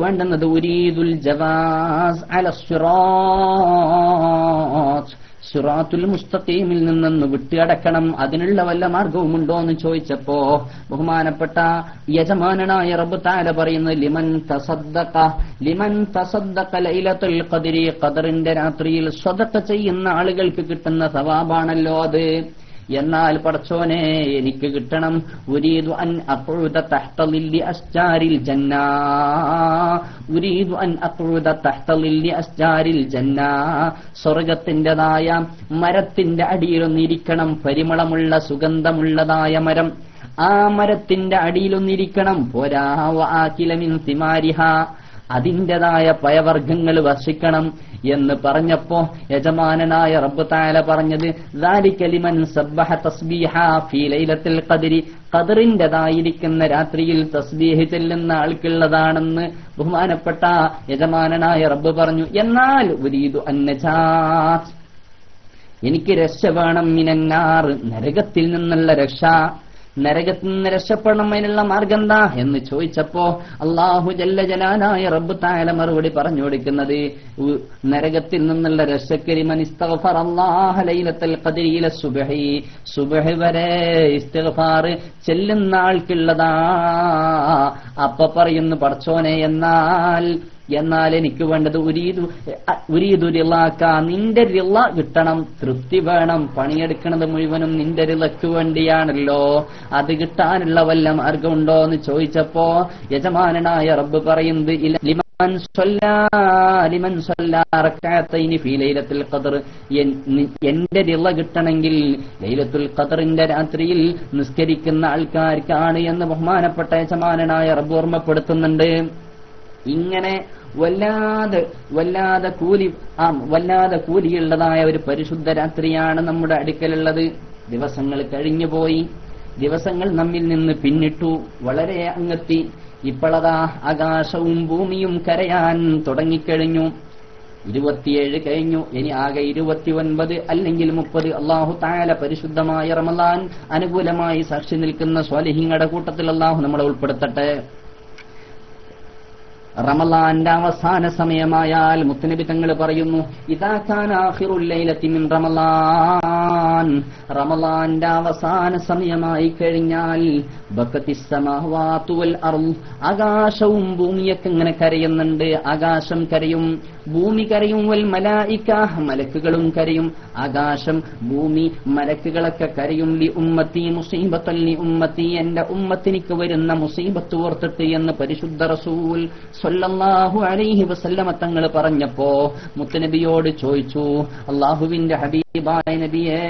വേണ്ടുന്നത് ഉരീദുൽ ജവാസ് അലസ്സിറാത്ത്, സിറാത്തുൽ മുസ്തഖീമിൽ നിന്ന് വിട്ടുകടക്കണം, അതിനുള്ള വല്ല മാർഗവുമുണ്ടോ എന്ന് ചോദിച്ചപ്പോ ബഹുമാനപ്പെട്ട യജമാനനായ റബ്ബ് തആല പറയുന്നത്, ലിമൻ തസദ്ദഖ ലൈലത്തുൽ ഖദ്രി, ഖദ്റിന്റെ രാത്രിയിൽ സ്വദഖ ചെയ്യുന്ന ആളുകൾക്ക് കിട്ടുന്ന സവാബാണല്ലോ അത്. എന്നാൽ പടച്ചോനെ എനിക്ക് കിട്ടണം, ഉരീദു അൻ അഖ്ഉദ തഹ്ത ളില്ലി അസ്ജാരിൽ ജന്ന, ഉരീദു അൻ അഖ്ഉദ തഹ്ത ളില്ലി അസ്ജാരിൽ ജന്ന, സ്വർഗ്ഗത്തിന്റേതായ മരത്തിന്റെ അടിയിലൊന്നിരിക്കണം, പരിമളമുള്ള സുഗന്ധമുള്ളതായ മരം, ആ മരത്തിന്റെ അടിയിലൊന്നിരിക്കണം. പോരാ വആകില മിൻ തിമാരിഹ, അതിൻ്റെതായ പയവർഗ്ഗങ്ങൾ വർഷിക്കണം എന്ന് പറഞ്ഞപ്പോ യജമാനനായ റബ്ബ് തആല പറഞ്ഞത്, ദാലിക ലിമൻ സബ്ബഹ തസ്ബീഹ ഫീ ലൈലത്തുൽ ഖദ്രി, ഖദ്റിന്റേതായിരിക്കുന്ന രാത്രിയിൽ തസ്ബീഹ് ചെല്ലുന്ന ആൾക്കുള്ളതാണെന്ന് ബഹുമാനപ്പെട്ട യജമാനനായ റബ്ബ് പറഞ്ഞു. എന്നാൽ ഉരീദു അന്നജാത്ത്, എനിക്ക് രക്ഷ വേണം, മിനന്നാർ, നരകത്തിൽ നിന്നുള്ള രക്ഷ, നരകത്തിൽ നിന്ന് രക്ഷപ്പെടണം, അതിനുള്ള മാർഗം എന്താ എന്ന് ചോദിച്ചപ്പോ അല്ലാഹു ജല്ല ജലാലായ റബ്ബ് തആല മറുപടി പറഞ്ഞു കൊടുക്കുന്നത്, നരകത്തിൽ നിന്നുള്ള രക്ഷക്ക് ലിമൻ ഇസ്തഗ്ഫറല്ലാഹ ലൈലത്തുൽ ഖദ്രി ഇല സുബ്ഹി, സുബ്ഹ് വരെ ഇസ്തിഗ്ഫാർ ചെല്ലുന്ന ആൾക്കുള്ളതാ. അപ്പൊ പറയുന്നു, പടച്ചോനെ എന്നാൽ എനിക്ക് വേണ്ടത് ഉരീദു റിളാക, നിന്റെ റിള കിട്ടണം, തൃപ്തി വേണം, പണിയെടുക്കുന്നത് മുഴുവനും നിന്റെ റിളക്ക് വേണ്ടിയാണല്ലോ, അത് കിട്ടാനുള്ള വല്ല മാർഗമുണ്ടോ എന്ന് ചോദിച്ചപ്പോ യജമാനനായ റബ്ബ് പറയുന്നത്, ലിമൻ സല്ലാ റക്അത്തൈനി ഫീ ലൈലത്തുൽ ഖദ്ർ, എന്റെ റിള കിട്ടണമെങ്കിൽ ലൈലത്തുൽ ഖദ്റിന്റെ രാത്രിയിൽ നിസ്കരിക്കുന്ന ആൾക്കാർക്കാണ് എന്ന് ബഹുമാനപ്പെട്ട യജമാനനായ റബ്ബ് ഓർമ്മപ്പെടുത്തുന്നുണ്ട്. ഇങ്ങനെ വല്ലാതെ കൂലിയുള്ളതായ ഒരു പരിശുദ്ധ രാത്രിയാണ് നമ്മുടെ അടുക്കലുള്ളത്. ദിവസങ്ങൾ കഴിഞ്ഞുപോയി, ദിവസങ്ങൾ നമ്മിൽ നിന്ന് പിന്നിട്ടു, വളരെ അങ്ങെത്തി. ഇപ്പോഴതാ ആകാശവും ഭൂമിയും കരയാൻ തുടങ്ങിക്കഴിഞ്ഞു. 27 കഴിഞ്ഞു, ഇനി ആകെ 29 അല്ലെങ്കിൽ 30. അല്ലാഹു തആല പരിശുദ്ധമായ റമളാൻ അനുകൂലമായി സാക്ഷി നിൽക്കുന്ന സ്വാലിഹീങ്ങളുടെ കൂട്ടത്തിൽ അല്ലാഹു നമ്മളെ ഉൾപ്പെടുത്തട്ടെ. റമളാന്റെ അവസാന സമയമായാൽ മുത്തുനബി തങ്ങൾ പറയുന്നു, ഇദാ കാന ആഖിറുൽ ലൈലത്തി മിൻ റമളാൻ, റമളാൻ, റമളാന്റെ അവസാന സമയമായി കഴിഞ്ഞാൽ ബക്കത്തിസ് സമാവാതു വൽ അർള്, ആകാശവും ഭൂമിയൊക്കെ ഇങ്ങനെ കരയുന്നുണ്ട്. ആകാശം കരയും, ഭൂമി കരയും. വൽ മലായിക, മലക്കുകളും കരയും. ആകാശം, ഭൂമി, മലക്കുകളൊക്കെ കരയും. ലി ഉമ്മത്തി മുസീബത്തൻ ലി ഉമ്മത്തി, എന്റെ ഉമ്മത്തിനിക്ക് വരുന്ന മുസീബത്ത് ഓർത്തിട്ട് എന്ന് പരിശുദ്ധ റസൂൽ സ്വല്ലല്ലാഹു അലൈഹി വസല്ലമ തങ്ങൾ പറഞ്ഞപ്പോ മുത്തുനബിയോട് ചോദിച്ചു, അല്ലാഹുവിന്റെ ഹബീബായ നബിയെ,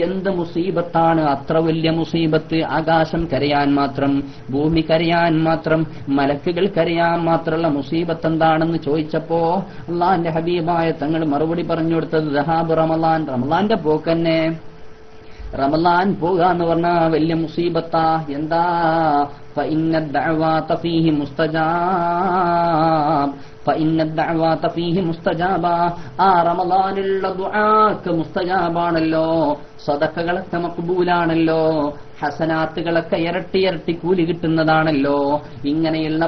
എന്ത് മുസീബത്താണ് അത്ര വലിയ മുസീബത്ത്? ആകാശം കരയാൻ മാത്രം, ഭൂമി കരയാൻ മാത്രം, മലക്കുകൾ കരയാൻ മാത്രമുള്ള മുസീബത്ത് എന്താണെന്ന് ചോദിച്ചപ്പോ അള്ളാന്റെ ഹബീബായ തങ്ങൾ മറുപടി പറഞ്ഞു കൊടുത്തത് ദഹാബ് റമളാൻ, റമളാന്റെ പോക്കന്നെ. റമളാൻ പോകുക എന്ന് പറഞ്ഞാ വലിയ മുസീബത്താ. എന്താ? ഫഇന്ന ദഅവാത ഫീഹി മുസ്തജാബ്, ഫഇന്ന ദഅവാത ഫീഹി മുസ്തജാബ, ആ റമളാനിലുള്ള ദുആക്ക് മുസ്തജാബാണല്ലോ, സദഖകളൊക്കെ മഖ്ബൂലാണല്ലോ, ഹസനാത്തുകളൊക്കെ ഇരട്ടി ഇരട്ടി കൂലി കിട്ടുന്നതാണല്ലോ. ഇങ്ങനെയുള്ള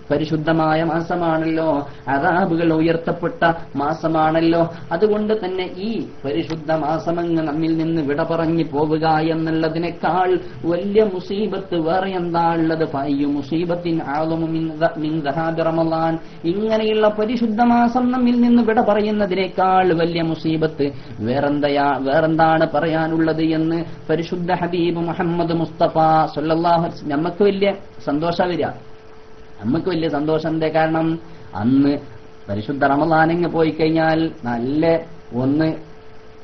പരിശുദ്ധമായ മാസമാണല്ലോ, അദാബുകൾ ഉയർത്തപ്പെട്ട മാസമാണല്ലോ. അതുകൊണ്ട് തന്നെ ഈ പരിശുദ്ധ മാസമങ്ങ് നമ്മിൽ നിന്ന് വിട പറഞ്ഞു പോവുക എന്നുള്ളതിനേക്കാൾ വലിയ മുസീബത്ത് വേറെ എന്താ ഉള്ളത്? ഫഅയ്യു മുസീബത്തിൻ അഅ്ളമു മിൻ ദഹാബി റമളാൻ, ഇങ്ങനെയുള്ള പരിശുദ്ധ മാസം നമ്മിൽ നിന്ന് വിട പറയുന്നതിനേക്കാൾ വലിയ മുസീബത്ത് വേറെന്താണ് പറയാനുള്ളത് എന്ന് പരിശുദ്ധ ഹബീബ് മുഹമ്മദ് മുസ്തഫ സ്വല്ലല്ലാഹു അലൈഹി വസല്ലം. നമുക്ക് വലിയ സന്തോഷം വരിക, നമുക്ക് വലിയ സന്തോഷം. എന്തേ കാരണം? അന്ന് പരിശുദ്ധ റമളാനിങ് പോയി കഴിഞ്ഞാൽ നല്ല ഒന്ന്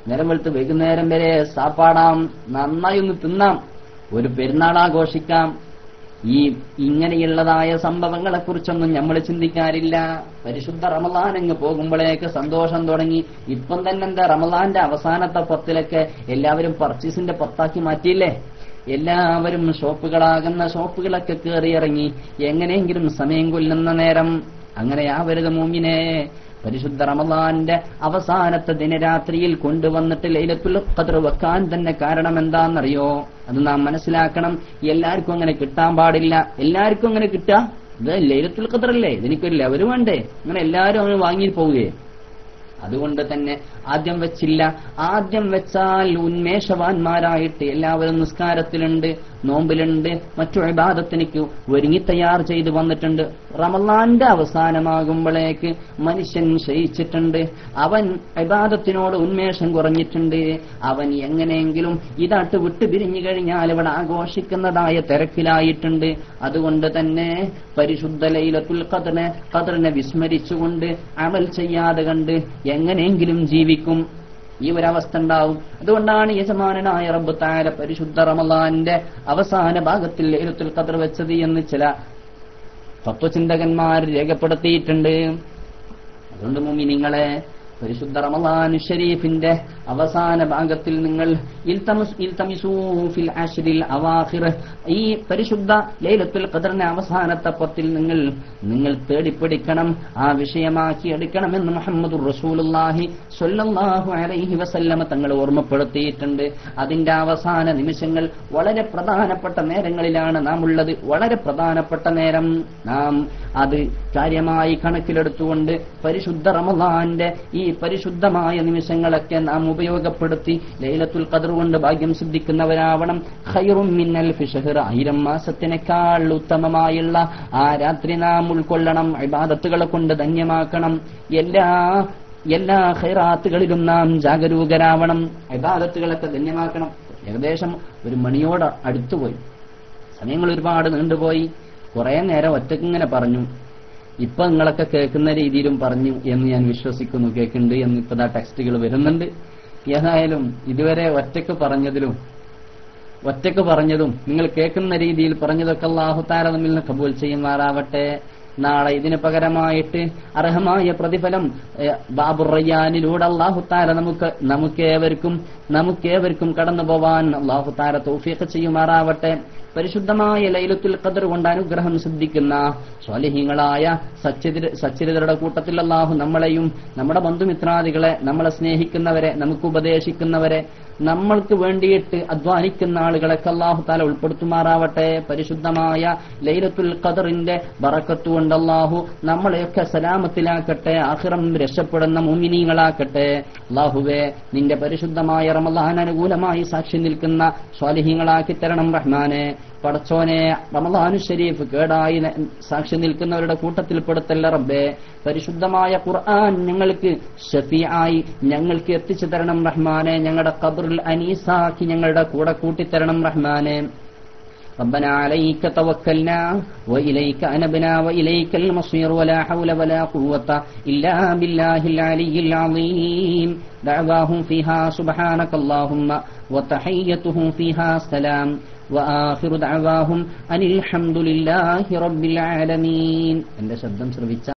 നേരം വെളുത്ത് വൈകുന്നേരം വരെ സാപ്പാടാം, നന്നായി ഒന്ന് തിന്നാം, ഒരു പെരുന്നാളാഘോഷിക്കാം. ഇങ്ങനെയുള്ളതായ സംഭവങ്ങളെ കുറിച്ചൊന്നും നമ്മൾ ചിന്തിക്കാറില്ല. പരിശുദ്ധ റമളാനിങ് പോകുമ്പോഴേക്ക് സന്തോഷം തുടങ്ങി. ഇപ്പം തന്നെ എന്താ, റമളാന്റെ അവസാനത്തെ പത്തിലൊക്കെ എല്ലാവരും പർച്ചേസിന്റെ പത്താക്കി മാറ്റിയില്ലേ? എല്ലാവരും ഷോപ്പുകളാകുന്ന ഷോപ്പുകളൊക്കെ കയറിയിറങ്ങി എങ്ങനെയെങ്കിലും സമയം കൊല്ലുന്ന നേരം. അങ്ങനെയാവരുത് മോമിനെ. പരിശുദ്ധ റമളാന്റെ അവസാനത്തെ ദിനരാത്രിയിൽ കൊണ്ടുവന്നിട്ട് ലൈലത്തുൽ ഖദ്ർ വെക്കാൻ തന്നെ കാരണം എന്താണെന്നറിയോ? അത് നാം മനസ്സിലാക്കണം. എല്ലാവർക്കും അങ്ങനെ കിട്ടാൻ പാടില്ല. എല്ലാവർക്കും അങ്ങനെ കിട്ടുക, ഇത് ലൈലത്തുൽ ഖദ്ർ അല്ലേ, ഇതിനൊരു ലെവല് വേണ്ടേ? അങ്ങനെ എല്ലാവരും അങ്ങനെ വാങ്ങി പോവുകയെ. അതുകൊണ്ട് തന്നെ ആദ്യം വെച്ചില്ല. ആദ്യം വെച്ചാൽ ഉന്മേഷവാന്മാരായിട്ട് എല്ലാവരും നിസ്കാരത്തിലുണ്ട്, നോമ്പിലുണ്ട്, മറ്റു ഇബാദത്തിനേക്ക് ഒരുങ്ങി തയ്യാർ ചെയ്ത് വന്നിട്ടുണ്ട്. റമളാന്റെ അവസാനമാകുമ്പോഴേക്ക് മനുഷ്യൻ ക്ഷയിച്ചിട്ടുണ്ട്. അവൻ ഇബാദത്തിനോട് ഉന്മേഷം കുറഞ്ഞിട്ടുണ്ട്. അവൻ എങ്ങനെയെങ്കിലും ഇതാട്ട് വിട്ടു പിരിഞ്ഞു കഴിഞ്ഞാൽ ഇവിടെ ആഘോഷിക്കുന്നതായ തിരക്കിലായിട്ടുണ്ട്. അതുകൊണ്ട് തന്നെ പരിശുദ്ധ ലൈലത്തുൽ ഖദ്റിനെ വിസ്മരിച്ചുകൊണ്ട് അമൽ ചെയ്യാതെ കണ്ട് എങ്ങനെയെങ്കിലും ജീവിക്കും. ഈ ഒരവസ്ഥ ഉണ്ടാവും. അതുകൊണ്ടാണ് യജമാനനായ റബ്ബ് തആല പരിശുദ്ധ റമളാന്റെ അവസാന ഭാഗത്തിൽ ലൈലത്തുൽ ഖദ്ർ വെച്ചത് എന്ന് ചില തത്വചിന്തകന്മാർ രേഖപ്പെടുത്തിയിട്ടുണ്ട്. അതുകൊണ്ട് മുഅ്മിനീങ്ങളെ, പരിശുദ്ധ റമളാൻ ഷരീഫിന്റെ അവസാന ഭാഗത്തിൽ നിങ്ങൾ ഇൽതമിസൂ ഫിൽ അശ്രിൽ അവാഖിർ, ഈ പരിശുദ്ധ ലൈലത്തുൽ ഖദ്റിന്റെ അവസാനത്തെ പത്തിൽ നിങ്ങൾ തേടിപ്പിടിക്കണം, ആ വിഷയമാക്കി എടുക്കണമെന്ന് മുഹമ്മദുർ റസൂലുള്ളാഹി സ്വല്ലല്ലാഹു അലൈഹി വസല്ലമ തങ്ങൾ ഓർമ്മപ്പെടുത്തിയിട്ടുണ്ട്. അതിന്റെ അവസാന നിമിഷങ്ങൾ വളരെ പ്രധാനപ്പെട്ട നേരങ്ങളിലാണ് നാം ഉള്ളത്. വളരെ പ്രധാനപ്പെട്ട നേരം നാം അത് കാര്യമായി കണക്കിലെടുത്തുകൊണ്ട് പരിശുദ്ധ റമളാന്റെ ഈ പരിശുദ്ധമായ നിമിഷങ്ങളൊക്കെ നാം ഉപയോഗപ്പെടുത്തി ലൈലത്തുൽ ഖദ്ർ കൊണ്ട് ഭാഗ്യം സിദ്ധിക്കുന്നവരാവണം. ഖൈറും മിൻ അൽഫി ശഹ്ർ, 1000 മാസത്തിനേക്കാൾ ഉത്തമമായുള്ള ആ രാത്രി നാം ഉൾക്കൊള്ളണം. ഇബാദത്തുകളെ കൊണ്ട് ധന്യമാക്കണം. എല്ലാ ഖൈറാത്തുകളിലും നാം ജാഗരൂകരാവണം. ഇബാദത്തുകളൊക്കെ ധന്യമാക്കണം. ഏകദേശം 1 മണിയോട് അടുത്തുപോയി, സമയങ്ങൾ ഒരുപാട് നീണ്ടുപോയി. കുറെ നേരം ഒറ്റക്കിങ്ങനെ പറഞ്ഞു. ഇപ്പൊ നിങ്ങളൊക്കെ കേൾക്കുന്ന രീതിയിലും പറഞ്ഞു എന്ന് ഞാൻ വിശ്വസിക്കുന്നു. കേൾക്കുന്നുണ്ട് എന്ന് ഇപ്പതാ ടെക്സ്റ്റുകൾ വരുന്നുണ്ട്. ഏതായാലും ഇതുവരെ ഒറ്റക്ക് പറഞ്ഞതും നിങ്ങൾ കേൾക്കുന്ന രീതിയിൽ പറഞ്ഞതൊക്കെ അല്ലാഹു തആല നമ്മിൽ നിന്ന് കബൂൽ ചെയ്യുമാറാവട്ടെ. നാളെ ഇതിന് പകരമായിട്ട് അർഹമായ പ്രതിഫലം ബാബുർ റയ്യാനിലൂടെ അല്ലാഹു തആല നമുക്കേവർക്കും കടന്നു പോവാൻ അല്ലാഹു തആല തൗഫീഖ് ചെയ്യുമാറാവട്ടെ. പരിശുദ്ധമായ ലൈലത്തുൽ ഖദ്ർ കൊണ്ട് അനുഗ്രഹം സിദ്ധിക്കുന്ന സ്വാലിഹീങ്ങളായ സച്ചരിതരുടെ കൂട്ടത്തിൽ അല്ലാഹു നമ്മളെയും നമ്മുടെ ബന്ധുമിത്രാദികളെ, നമ്മളെ സ്നേഹിക്കുന്നവരെ, നമുക്ക് ഉപദേശിക്കുന്നവരെ, നമ്മൾക്ക് വേണ്ടിയിട്ട് അധ്വാനിക്കുന്ന ആളുകളൊക്കെ അല്ലാഹു തആല ഉൾപ്പെടുത്തുമാറാവട്ടെ. പരിശുദ്ധമായ ലൈലത്തുൽ ഖദറിന്റെ ബറക്കത്ത് കൊണ്ട് അല്ലാഹു നമ്മളെയൊക്കെ സലാമത്തിലാക്കട്ടെ, ആഖിറം രക്ഷപ്പെടുന്ന മുഅ്മിനീങ്ങളാക്കട്ടെ. അല്ലാഹുവേ, നിന്റെ പരിശുദ്ധമായ റമളാൻ അനുകൂലമായി സാക്ഷി നിൽക്കുന്ന സ്വാലിഹീങ്ങളാക്കി തരണം റഹ്മാനെ. പടച്ചോനെ, റമളാനു ശരീഫ് കേടായി സാക്ഷി നിൽക്കുന്നവരുടെ കൂട്ടത്തിൽ പെടുത്തല്ല റബ്ബേ. പരിശുദ്ധമായ ഖുർആൻ ഞങ്ങൾക്ക് ഷഫീആയി ഞങ്ങൾക്ക് എത്തിച്ചു തരണം റഹ്മാനെ. ഞങ്ങളുടെ ഖബറിൽ അനീസാക്കി ഞങ്ങളുടെ കൂടെ കൂട്ടിത്തരണം റഹ്മാനെ. ربنا عليك توكلنا وإليك أنبنا وإليك المصير ولا حول ولا قوة إلا بالله العلي العظيم. دعواهم فيها سبحانك اللهم وتحيتهم فيها سلام وآخر دعواهم أن الحمد لله رب العالمين.